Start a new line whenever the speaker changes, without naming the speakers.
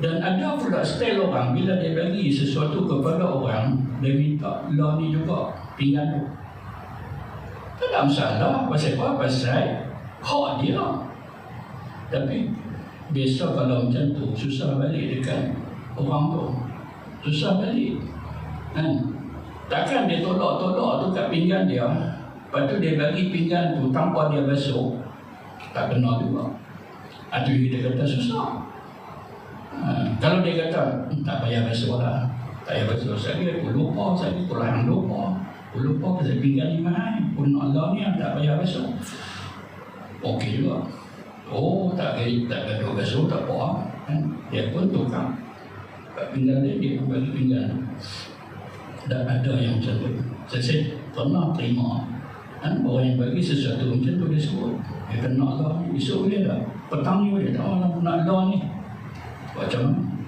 Dan ada pula style orang bila dia bagi sesuatu kepada orang, dia minta law ni juga pinggan tu. Tak ada masalah. Pasal apa? Pasal hak dia. Tapi biasa kalau macam tu susah balik dekat orang tu. Susah balik. Takkan dia tolak tu kat pinggan dia, lepas tu dia bagi pinggan tu tanpa dia basuh, tak kena juga. Itu kita kata susah. Kalau dia kata tak payah basuh lah, tak payah basuh, saya lupa, saya kurang lupa pasal pinggan ni mahal, pun Allah ni tak payah basuh, okey juga. Oh, tak kena basuh, tak apa. Dia pun tukar kat pinggan dia bagi pinggan. Dan ada yang macam tu. Saya pernah terima orang yang bagi sesuatu macam tu, dia sebut dia kena Allah ni, esok boleh tak? Petang ni boleh tak? Nak Allah ni macam mana?